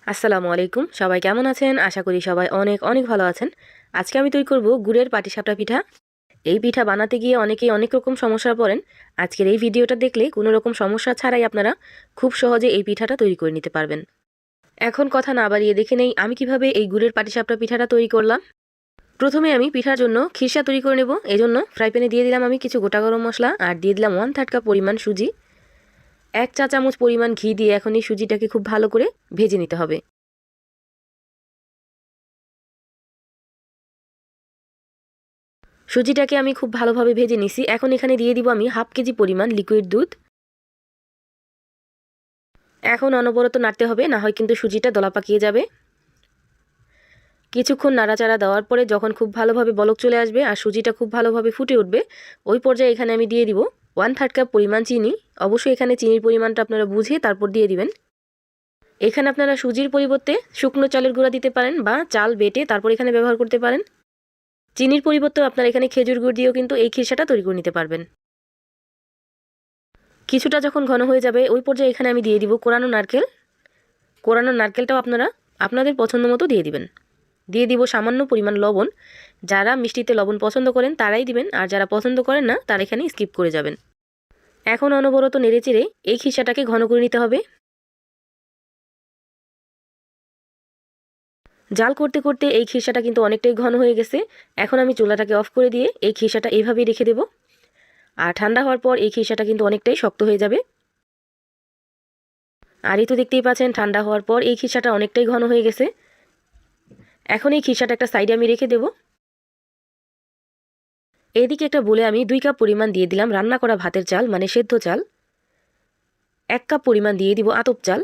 আসসালামু আলাইকুম। সবাই কেমন আছেন? আশা করি সবাই অনেক অনেক ভালো আছেন। আজকে আমি তৈরি করব গুড়ের পাটিসাপটা পিঠা। এই পিঠা বানাতে গিয়ে অনেকেই অনেক রকম সমস্যায় পড়েন। আজকের এই ভিডিওটা দেখলে কোনো রকম সমস্যা ছাড়াই আপনারা খুব সহজে এই পিঠাটা তৈরি করে নিতে পারবেন। এখন কথা না বাড়িয়ে দেখে নেই আমি কিভাবে এই গুড়ের পাটিসাপটা পিঠাটা তৈরি করলাম। প্রথমে আমি পিঠার জন্য খিরসা তৈরি করে নেব। এজন্য ফ্রাই প্যানে দিয়ে দিলাম আমি কিছু গোটা গরম মশলা আর দিয়ে দিলাম 1/3 কাপ পরিমাণ সুজি। 1 চা চামচ পরিমাণ ঘি দিয়ে এখন এই সুজিটাকে খুব ভালো করে ভেজে নিতে হবে। সুজিটাকে আমি খুব ভালোভাবে ভেজে নিছি। এখন এখানে দিয়ে দিব আমি 1/2 কেজি পরিমাণ লিকুইড দুধ। এখন অনবরত নাড়তে হবে, না হয় কিন্তু সুজিটা দলা পাকিয়ে যাবে। কিছুক্ষণ নাড়াচাড়া দেওয়ার পরে যখন খুব ভালোভাবে বলক চলে আসবে আর সুজিটা খুব ভালোভাবে ফুটে উঠবে, ওই পর্যায়ে এখানে আমি দিয়ে দিব 1/3 কাপ পরিমাণ চিনি। অবশ্যই এখানে চিনির পরিমাণটা আপনারা বুঝে তারপর দিয়ে দিবেন। এখানে আপনারা সুজির পরিবর্তে শুকনো চালের গুঁড়া দিতে পারেন বা চাল বেটে তারপর এখানে ব্যবহার করতে পারেন। চিনির পরিবর্তে আপনারা এখানে খেজুর গুড় দিয়েও কিন্তু এই খিরসাটা তৈরি করে নিতে পারবেন। কিছুটা যখন ঘন হয়ে যাবে ওই পর্যায়ে এখানে আমি দিয়ে দিব কোরানো নারকেল। কোরানো নারকেলটাও আপনারা আপনাদের পছন্দ মতো দিয়ে দিবেন। দিয়ে দিব সামান্য পরিমাণ লবণ। যারা মিষ্টিতে লবণ পছন্দ করেন তারাই দিবেন, আর যারা পছন্দ করেন না তারা এখানে স্কিপ করে যাবেন। এখন অনবরত নেড়েচেড়ে এই খিরসাটাকে ঘন করে নিতে হবে। জাল করতে করতে এই খিরসাটা কিন্তু অনেকটাই ঘন হয়ে গেছে। এখন আমি চুলাটাকে অফ করে দিয়ে এই খিরসাটা এইভাবেই রেখে দেব। আর ঠান্ডা হওয়ার পর এই খিরসাটা কিন্তু অনেকটাই শক্ত হয়ে যাবে। আর এই তো দেখতেই পাচ্ছেন ঠান্ডা হওয়ার পর এই খিরসাটা অনেকটাই ঘন হয়ে গেছে। এখন এই খিরসাটা একটা সাইডে আমি রেখে দেব। এদিকে একটা বলে আমি 2 কাপ পরিমাণ দিয়ে দিলাম রান্না করা ভাতের চাল, মানে সেদ্ধ চাল। 1 কাপ পরিমাণ দিয়ে দিব আতপ চাল।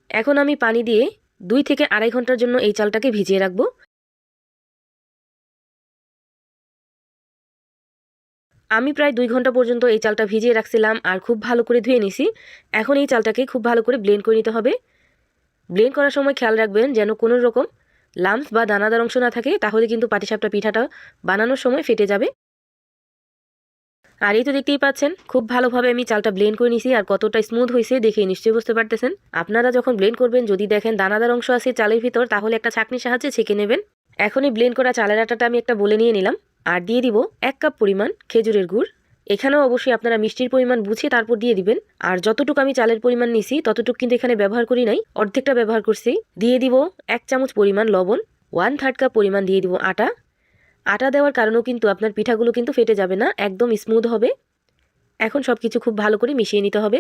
এখন আমি পানি দিয়ে 2 থেকে আড়াই ঘন্টার জন্য এই চালটাকে ভিজিয়ে রাখবো। আমি প্রায় 2 ঘন্টা পর্যন্ত এই চালটা ভিজিয়ে রাখছিলাম আর খুব ভালো করে ধুয়ে নিছি। এখন এই চালটাকে খুব ভালো করে ব্লেন্ড করে নিতে হবে। ব্লেন্ড করার সময় খেয়াল রাখবেন যেন কোনো রকম লাম্পস বা দানাদার অংশ না থাকে, তাহলে কিন্তু পাটিসাপটা পিঠাটা বানানোর সময় ফেটে যাবে। আর এই তো দেখতেই পাচ্ছেন খুব ভালোভাবে আমি চালটা ব্লেন্ড করে নিছি, আর কতটা স্মুথ হয়েছে দেখে নিশ্চয়ই বুঝতে পারতেছেন। আপনারা যখন ব্লেন্ড করবেন যদি দেখেন দানাদার অংশ আছে চালের ভিতর, তাহলে একটা ছাঁকনির সাহায্যে ছেঁকে নেবেন। এখনই ব্লেন্ড করা চালের আটাটা আমি একটা বলে নিয়ে নিলাম। আর দিয়ে দিব 1 কাপ পরিমাণ খেজুরের গুড়। এখানেও অবশ্যই আপনারা মিষ্টির পরিমাণ বুঝে তারপর দিয়ে দিবেন। আর যতটুকু আমি চালের পরিমাণ নিছি ততটুকু কিন্তু এখানে ব্যবহার করি নাই, অর্ধেকটা ব্যবহার করছি। দিয়ে দিব 1 চামচ পরিমাণ লবণ। 1/3 কাপ পরিমাণ দিয়ে দিব আটা। আটা দেওয়ার কারণেও কিন্তু আপনার পিঠাগুলো কিন্তু ফেটে যাবে না, একদম স্মুথ হবে। এখন সব কিছু খুব ভালো করে মিশিয়ে নিতে হবে।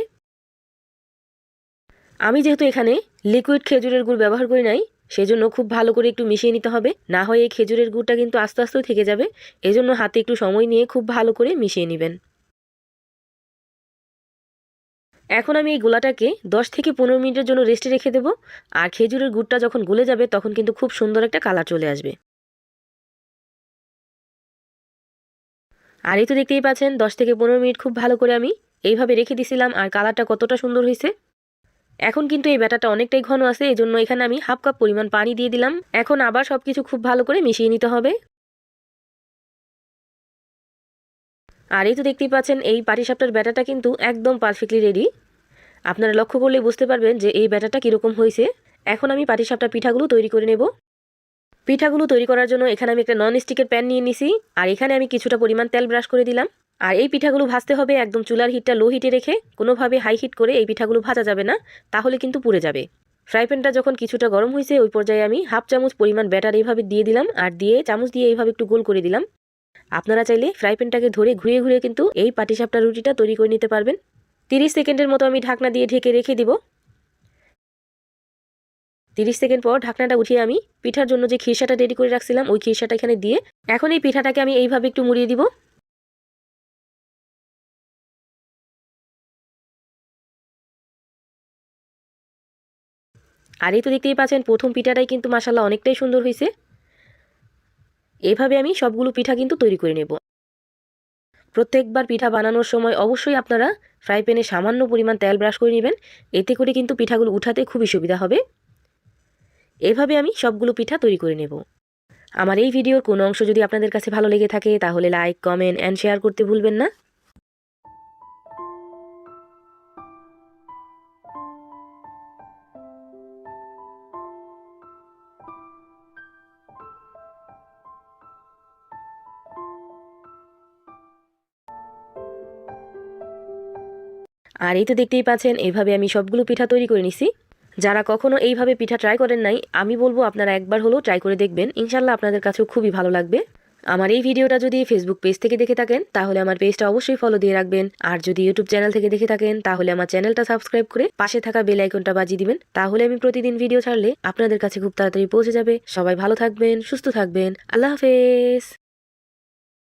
আমি যেহেতু এখানে লিকুইড খেজুরের গুড় ব্যবহার করি নাই, সেজন্য খুব ভালো করে একটু মিশিয়ে নিতে হবে, না হয় এই খেজুরের গুড়টা কিন্তু আস্তে আস্তে থেকে যাবে। এজন্য হাতে একটু সময় নিয়ে খুব ভালো করে মিশিয়ে নেবেন। এখন আমি এই গোলাটাকে 10 থেকে 15 মিনিটের জন্য রেস্টে রেখে দেব। আর খেজুরের গুড়টা যখন গলে যাবে তখন কিন্তু খুব সুন্দর একটা কালার চলে আসবে। আর এই তো দেখতেই পাচ্ছেন 10 থেকে 15 মিনিট খুব ভালো করে আমি এইভাবে রেখে দিছিলাম, আর কালারটা কতটা সুন্দর হয়েছে। এখন কিন্তু এই ব্যাটারটা অনেকটাই ঘন আছে, এজন্য এখানে আমি 1/2 কাপ পরিমাণ পানি দিয়ে দিলাম। এখন আবার সবকিছু খুব ভালো করে মিশিয়ে নিতে হবে। আর এই তো দেখতেই পাচ্ছেন এই পাটিসাপটার ব্যাটারটা কিন্তু একদম পারফেক্টলি রেডি। আপনারা লক্ষ্য করলে বুঝতে পারবেন যে এই ব্যাটারটা কীরকম হয়েছে। এখন আমি পাটিসাপটা পিঠাগুলো তৈরি করে নেব। পিঠাগুলো তৈরি করার জন্য এখানে আমি একটা নন স্টিকের প্যান নিয়ে নিছি, আর এখানে আমি কিছুটা পরিমাণ তেল ব্রাশ করে দিলাম। আর এই পিঠাগুলো ভাজতে হবে একদম চুলার হিটটা লো হিটে রেখে, কোনোভাবে হাই হিট করে এই পিঠাগুলো ভাজা যাবে না, তাহলে কিন্তু পুড়ে যাবে। ফ্রাই প্যানটা যখন কিছুটা গরম হয়েছে ওই পর্যায়ে আমি 1/2 চামচ পরিমাণ ব্যাটার এইভাবে দিয়ে দিলাম, আর দিয়ে চামচ দিয়ে এইভাবে একটু গোল করে দিলাম। আপনারা চাইলে ফ্রাই প্যানটাকে ধরে ঘুরিয়ে ঘুরিয়ে কিন্তু এই পাটিসাপটা রুটিটা তৈরি করে নিতে পারবেন। 30 সেকেন্ডের মতো আমি ঢাকনা দিয়ে ঢেকে রেখে দিব। 30 সেকেন্ড পর ঢাকনাটা উঠিয়ে আমি পিঠার জন্য যে খিরসাটা রেডি করে রাখছিলাম ওই খিরসাটা এখানে দিয়ে এখন এই পিঠাটাকে আমি এইভাবে একটু মুড়িয়ে দিব। আর এই তো দেখতেই পাচ্ছেন প্রথম পিঠাটাই কিন্তু মাশাআল্লাহ অনেকটাই সুন্দর হয়েছে। এভাবে আমি সবগুলো পিঠা কিন্তু তৈরি করে নেব। প্রত্যেকবার পিঠা বানানোর সময় অবশ্যই আপনারা ফ্রাই প্যানে সামান্য পরিমাণ তেল ব্রাশ করে নেবেন, এতে করে কিন্তু পিঠাগুলো উঠাতে খুবই সুবিধা হবে। এভাবে আমি সবগুলো পিঠা তৈরি করে নেব। আমার এই ভিডিওর কোনো অংশ যদি আপনাদের কাছে ভালো লেগে থাকে তাহলে লাইক, কমেন্ট অ্যান্ড শেয়ার করতে ভুলবেন না। আর এই তো দেখতেই পাচ্ছেন এইভাবে আমি সবগুলো পিঠা তৈরি করে নিছি। যারা কখনো এইভাবে পিঠা ট্রাই করেন নাই, আমি বলবো আপনারা একবার হলেও ট্রাই করে দেখবেন, ইনশাল্লাহ আপনাদের কাছেও খুবই ভালো লাগবে। আমার এই ভিডিওটা যদি ফেসবুক পেজ থেকে দেখে থাকেন তাহলে আমার পেজটা অবশ্যই ফলো দিয়ে রাখবেন, আর যদি ইউটিউব চ্যানেল থেকে দেখে থাকেন তাহলে আমার চ্যানেলটা সাবস্ক্রাইব করে পাশে থাকা বেল আইকনটা বাজিয়ে দিবেন, তাহলে আমি প্রতিদিন ভিডিও ছাড়লে আপনাদের কাছে খুব তাড়াতাড়ি পৌঁছে যাবে। সবাই ভালো থাকবেন, সুস্থ থাকবেন, আল্লাহ হাফেজ।